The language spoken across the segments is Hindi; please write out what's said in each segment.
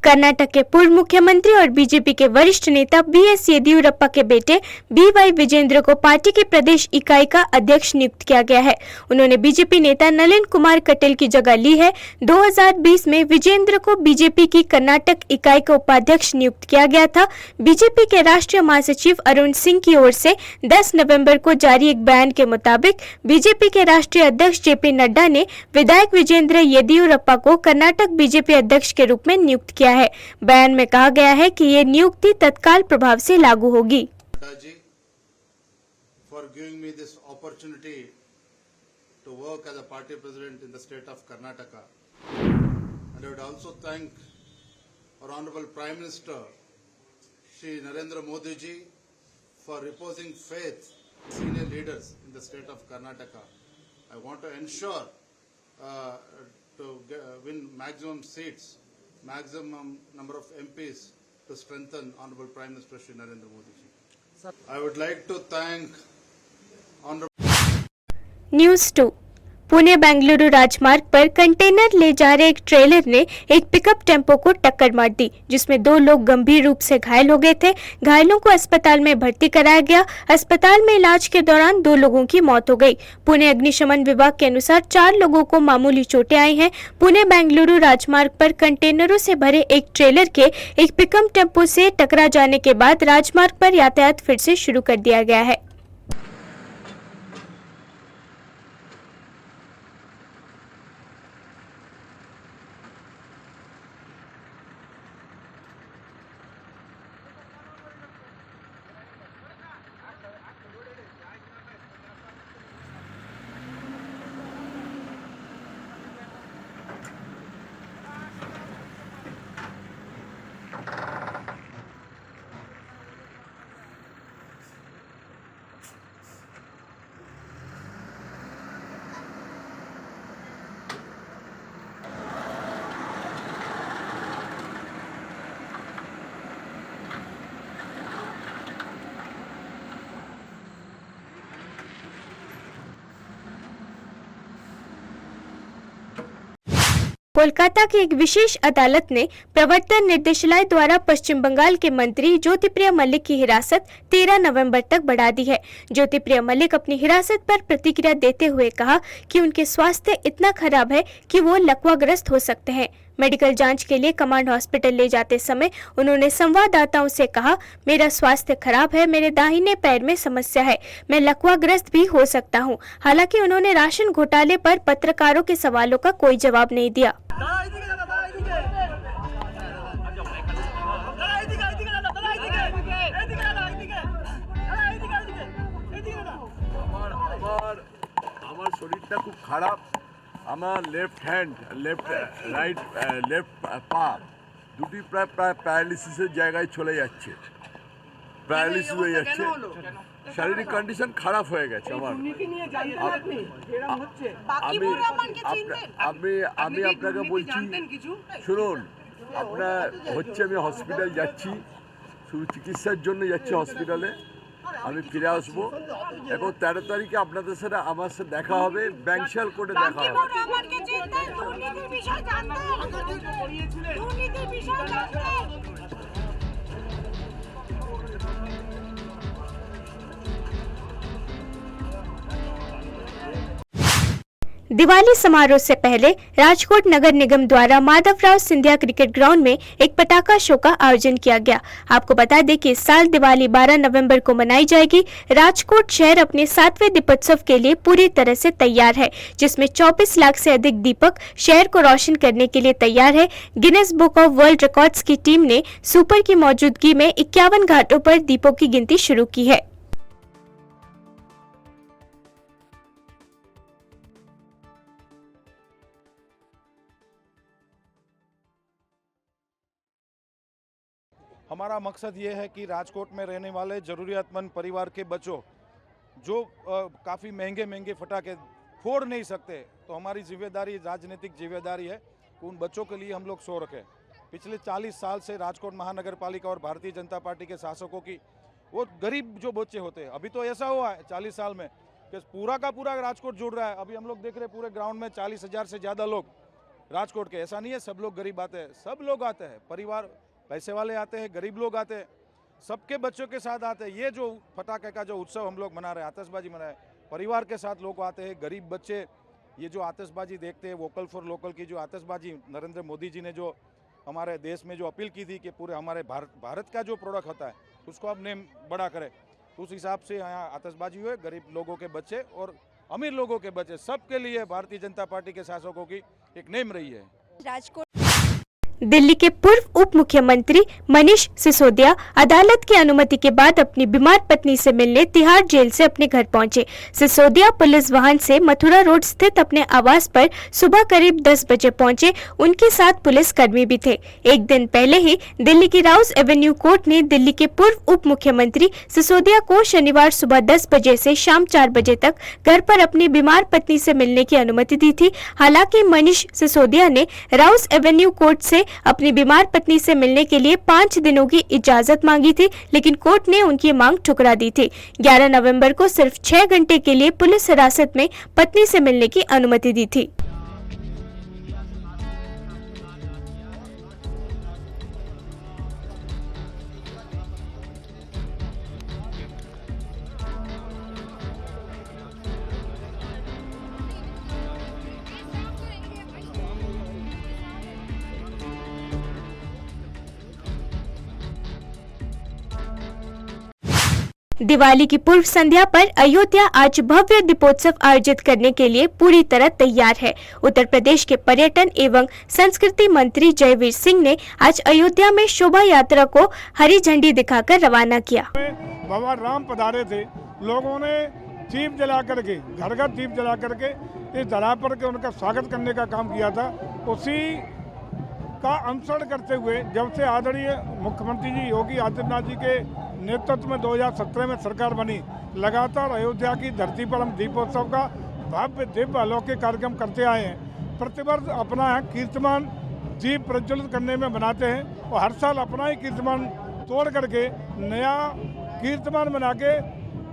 कर्नाटक के पूर्व मुख्यमंत्री और बीजेपी के वरिष्ठ नेता बीएस येदियुरप्पा के बेटे बीवाई विजेंद्र को पार्टी की प्रदेश इकाई का अध्यक्ष नियुक्त किया गया है। उन्होंने बीजेपी नेता नलिन कुमार कटेल की जगह ली है। 2020 में विजेंद्र को बीजेपी की कर्नाटक इकाई का उपाध्यक्ष नियुक्त किया गया था। बीजेपी के राष्ट्रीय महासचिव अरुण सिंह की ओर से 10 नवंबर को जारी एक बयान के मुताबिक बीजेपी के राष्ट्रीय अध्यक्ष जेपी नड्डा ने विधायक विजेंद्र येदियुरप्पा को कर्नाटक बीजेपी अध्यक्ष के रूप में नियुक्त किया है। बयान में कहा गया है कि ये नियुक्ति तत्काल प्रभाव से लागू होगी। For giving me this opportunity to work as a party president in the state of Karnataka, and I would also thank our Honorable Prime Minister Shri Narendra Modi ji for reposing faith in senior leaders in the state of Karnataka. I want to ensure to win maximum seats, maximum number of MPs to strengthen Honorable Prime Minister Shri Narendra Modi ji. I would like to thank Honorable news 2 Pune Bengaluru राजमार्ग पर कंटेनर ले जा रहे एक ट्रेलर ने एक पिकअप टेम्पो को टक्कर मार दी, जिसमें 2 लोग गंभीर रूप से घायल हो गए थे। घायलों को अस्पताल में भर्ती कराया गया। अस्पताल में इलाज के दौरान 2 लोगों की मौत हो गई। पुणे अग्निशमन विभाग के अनुसार 4 लोगों को मामूली चोटें आई हैं। पुणे बेंगलुरु राजमार्ग पर कंटेनरों से भरे एक ट्रेलर के एक पिकअप टेम्पो से टकरा जाने के बाद राजमार्ग पर यातायात फिर से शुरू कर दिया गया है। कोलकाता की एक विशेष अदालत ने प्रवर्तन निर्देशालय द्वारा पश्चिम बंगाल के मंत्री ज्योतिप्रिया मलिक की हिरासत 13 नवंबर तक बढ़ा दी है। ज्योतिप्रिया मलिक अपनी हिरासत पर प्रतिक्रिया देते हुए कहा कि उनके स्वास्थ्य इतना खराब है कि वो लकवाग्रस्त हो सकते हैं। मेडिकल जांच के लिए कमांड हॉस्पिटल ले जाते समय उन्होंने संवाददाताओं से कहा, मेरा स्वास्थ्य खराब है, मेरे दाहिने पैर में समस्या है, मैं लकवाग्रस्त भी हो सकता हूं। हालांकि उन्होंने राशन घोटाले पर पत्रकारों के सवालों का कोई जवाब नहीं दिया। আমার শরীরটা খুব খারাপ। আমার লেফট পা দুটি প্রায় প্যারালিসিসের জায়গায় চলে যাচ্ছে, প্যারালিসিস হয়ে যাচ্ছে। শারীরিক কন্ডিশন খারাপ হয়ে গেছে আমার। আমি আপনাকে বলছি, শুনুন, আপনার হচ্ছে আমি হসপিটাল যাচ্ছি, শুধু চিকিৎসার জন্য যাচ্ছি হসপিটালে। আমি ফিরে আসবো এবং 13 তারিখে আপনাদের সাথে আমার সাথে দেখা হবে, ব্যাংশাল কোর্টে দেখা হবে। दिवाली समारोह से पहले राजकोट नगर निगम द्वारा माधवराव सिंधिया क्रिकेट ग्राउंड में एक पटाखा शो का आयोजन किया गया। आपको बता दें कि इस साल दिवाली 12 नवंबर को मनाई जाएगी। राजकोट शहर अपने 7वें दीपोत्सव के लिए पूरी तरह से तैयार है, जिसमें 24 लाख से अधिक दीपक शहर को रोशन करने के लिए तैयार है। Guinness book of world records की टीम ने सुपर की मौजूदगी में 51 घाटों पर दीपों की गिनती शुरू की है। हमारा मकसद ये है कि राजकोट में रहने वाले ज़रूरियातमंद परिवार के बच्चों जो काफ़ी महंगे फटाके फोड़ नहीं सकते, तो हमारी जिम्मेदारी, राजनीतिक जिम्मेदारी है कि उन बच्चों के लिए हम लोग शो रखें। पिछले 40 साल से राजकोट महानगर पालिका और भारतीय जनता पार्टी के शासकों की वो गरीब जो बच्चे होते हैं, अभी तो ऐसा हुआ है 40 साल में कि पूरा का पूरा राजकोट जुड़ रहा है। अभी हम लोग देख रहे हैं पूरे ग्राउंड में 40,000 से ज़्यादा लोग राजकोट के। ऐसा नहीं है सब लोग गरीब आते हैं, सब लोग आते हैं, परिवार पैसे वाले आते हैं, गरीब लोग आते हैं, सबके बच्चों के साथ आते हैं। ये जो पटाखे का जो उत्सव हम लोग मना रहे हैं, आतिशबाजी मना रहे हैं, परिवार के साथ लोग आते हैं, गरीब बच्चे ये जो आतिशबाजी देखते हैं, वोकल फॉर लोकल की जो आतिशबाजी नरेंद्र मोदी जी ने जो हमारे देश में जो अपील की थी कि पूरे हमारे भारत का जो प्रोडक्ट होता है उसको अब नेम बड़ा करें, तो उस हिसाब से यहाँ आतिशबाजी हुए। गरीब लोगों के बच्चे और अमीर लोगों के बच्चे सबके लिए भारतीय जनता पार्टी के शासकों की एक नेम रही है। राजकोट दिल्ली के पूर्व उप मुख्यमंत्री मनीष सिसोदिया अदालत की अनुमति के बाद अपनी बीमार पत्नी से मिलने तिहाड़ जेल से अपने घर पहुंचे। सिसोदिया पुलिस वाहन से मथुरा रोड स्थित अपने आवास पर सुबह करीब 10 बजे पहुंचे। उनके साथ पुलिस कर्मी भी थे। एक दिन पहले ही दिल्ली की राउस एवेन्यू कोर्ट ने दिल्ली के पूर्व उप मुख्यमंत्री सिसोदिया को शनिवार सुबह 10 बजे से शाम 4 बजे तक घर पर अपनी बीमार पत्नी से मिलने की अनुमति दी थी। हालांकि मनीष सिसोदिया ने राउस एवेन्यू कोर्ट से अपनी बीमार पत्नी से मिलने के लिए 5 दिनों की इजाजत मांगी थी, लेकिन कोर्ट ने उनकी मांग ठुकरा दी थी। 11 नवंबर को सिर्फ 6 घंटे के लिए पुलिस हिरासत में पत्नी से मिलने की अनुमति दी थी। दिवाली की पूर्व संध्या पर अयोध्या आज भव्य दीपोत्सव आयोजित करने के लिए पूरी तरह तैयार है। उत्तर प्रदेश के पर्यटन एवं संस्कृति मंत्री जयवीर सिंह ने आज अयोध्या में शोभा यात्रा को हरी झंडी दिखाकर रवाना किया। भगवान राम पधारे थे, लोगों ने दीप जला करके, घर घर दीप जला करके इस धरा पर के उनका स्वागत करने का काम किया था। उसी का अनुसरण करते हुए जब से आदरणीय मुख्यमंत्री जी योगी आदित्यनाथ जी के नेतृत्व में 2017 में सरकार बनी, लगातार अयोध्या की धरती पर हम दीपोत्सव का भव्य दिव्य अलौकिक कार्यक्रम करते आए हैं। प्रतिवर्ष अपना कीर्तिमान दीप प्रज्वलित करने में बनाते हैं और हर साल अपना ही कीर्तिमान तोड़ करके नया कीर्तिमान बना के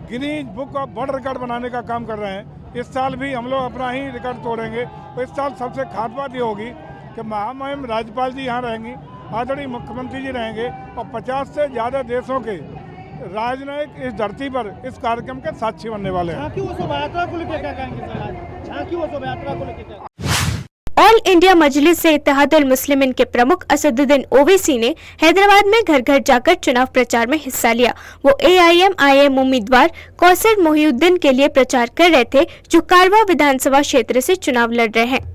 Guinness book of world record बनाने का काम कर रहे हैं। इस साल भी हम लोग अपना ही रिकॉर्ड तोड़ेंगे। तो इस साल सबसे खास बात ये होगी कि महामहिम राज्यपाल जी यहाँ रहेंगी, आदरणीय मुख्यमंत्री जी रहेंगे और 50 से ज़्यादा देशों के राजनयिक इस धरती पर इस कार्यक्रम के साक्षी बनने वाले हैं। ऑल इंडिया मजलिस से इत्तेहादुल मुस्लिमीन के प्रमुख असदुद्दीन ओवैसी ने हैदराबाद में घर घर जाकर चुनाव प्रचार में हिस्सा लिया। वो AIM उम्मीदवार कौसर मोहिउद्दीन के लिए प्रचार कर रहे थे, जो कारवा विधानसभा क्षेत्र से चुनाव लड़ रहे हैं।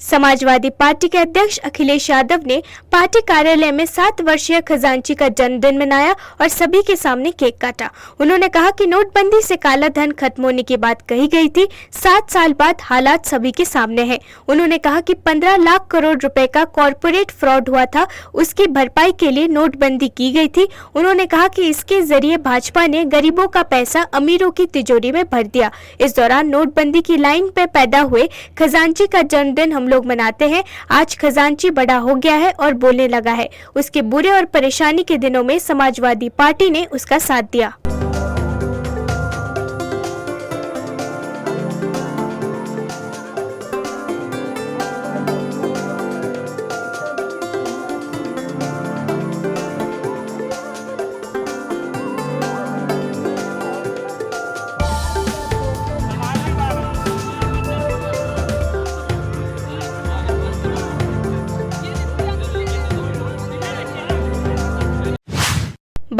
समाजवादी पार्टी के अध्यक्ष अखिलेश यादव ने पार्टी कार्यालय में 7 वर्षीय खजांची का जन्मदिन मनाया और सभी के सामने केक काटा। उन्होंने कहा कि नोटबंदी से काला धन खत्म होने की बात कही गई थी। 7 साल बाद हालात सभी के सामने हैं। उन्होंने कहा कि 15 लाख करोड़ रुपए का कॉर्पोरेट फ्रॉड हुआ था, उसकी भरपाई के लिए नोटबंदी की गई थी। उन्होंने कहा कि इसके जरिए भाजपा ने गरीबों का पैसा अमीरों की तिजोरी में भर दिया। इस दौरान नोटबंदी की लाइन पे पैदा हुए खजांची का जन्मदिन हम लोग मनाते हैं। आज खजांची बड़ा हो गया है और बोलने लगा है। उसके बुरे और परेशानी के दिनों में समाजवादी पार्टी ने उसका साथ दिया।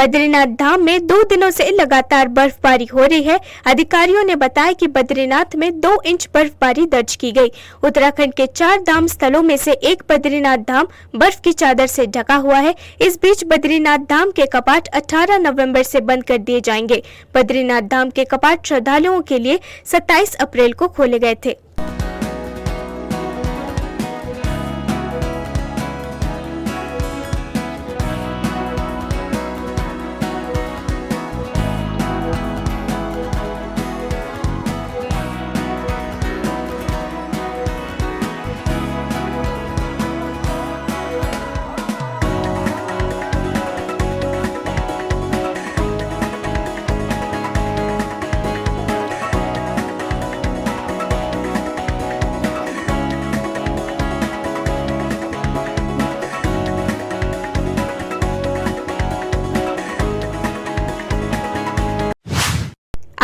बद्रीनाथ धाम में 2 दिनों से लगातार बर्फबारी हो रही है। अधिकारियों ने बताया कि बद्रीनाथ में 2 इंच बर्फबारी दर्ज की गई। उत्तराखंड के 4 धाम स्थलों में से एक बद्रीनाथ धाम बर्फ की चादर से ढका हुआ है। इस बीच बद्रीनाथ धाम के कपाट 18 नवंबर से बंद कर दिए जाएंगे। बद्रीनाथ धाम के कपाट श्रद्धालुओं के लिए 27 अप्रैल को खोले गए थे।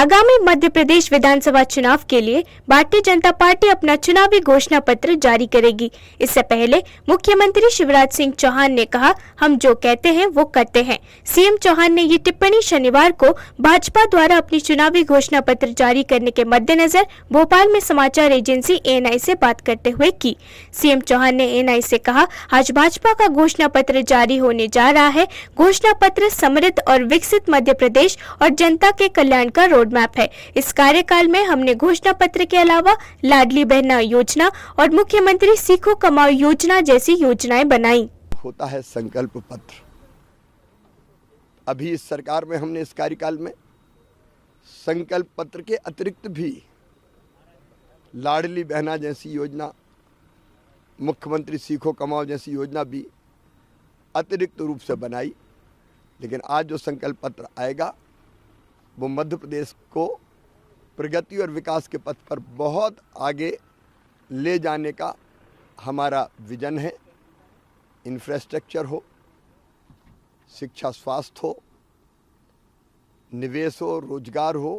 आगामी मध्य प्रदेश विधानसभा चुनाव के लिए भारतीय जनता पार्टी अपना चुनावी घोषणा पत्र जारी करेगी। इससे पहले मुख्यमंत्री शिवराज सिंह चौहान ने कहा, हम जो कहते हैं वो करते हैं। सीएम चौहान ने ये टिप्पणी शनिवार को भाजपा द्वारा अपनी चुनावी घोषणा पत्र जारी करने के मद्देनजर भोपाल में समाचार एजेंसी एएनआई से बात करते हुए की। सीएम चौहान ने एएनआई से कहा, आज भाजपा का घोषणा पत्र जारी होने जा रहा है। घोषणा पत्र समृद्ध और विकसित मध्य प्रदेश और जनता के कल्याण का रोड मैप है। इस कार्यकाल में हमने घोषणा पत्र के अलावा लाडली बहना योजना और मुख्यमंत्री सीखो कमाओ योजना जैसी योजनाएं बनाई। होता है संकल्प पत्र। अभी इस सरकार में हमने इस कार्यकाल में संकल्प पत्र के अतिरिक्त भी लाडली बहना जैसी योजना, मुख्यमंत्री सीखो कमाओ जैसी योजना भी अतिरिक्त रूप से बनाई। लेकिन आज जो संकल्प पत्र आएगा वो मध्य प्रदेश को प्रगति और विकास के पथ पर बहुत आगे ले जाने का हमारा विजन है। इंफ्रास्ट्रक्चर हो, शिक्षा स्वास्थ्य हो, निवेश हो, रोजगार हो,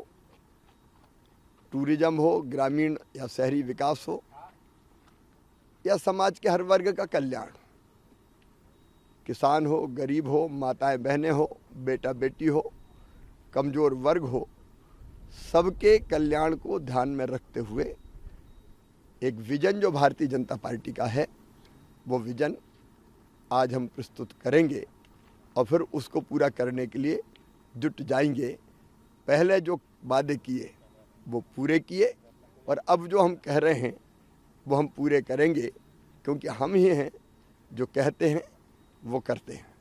टूरिज्म हो, ग्रामीण या शहरी विकास हो, या समाज के हर वर्ग का कल्याण, किसान हो, गरीब हो, माताएं बहनें हो, बेटा बेटी हो, कमज़ोर वर्ग हो, सबके कल्याण को ध्यान में रखते हुए एक विजन जो भारतीय जनता पार्टी का है, वो विजन आज हम प्रस्तुत करेंगे और फिर उसको पूरा करने के लिए जुट जाएंगे। पहले जो वादे किए वो पूरे किए और अब जो हम कह रहे हैं वो हम पूरे करेंगे, क्योंकि हम ही हैं जो कहते हैं वो करते हैं।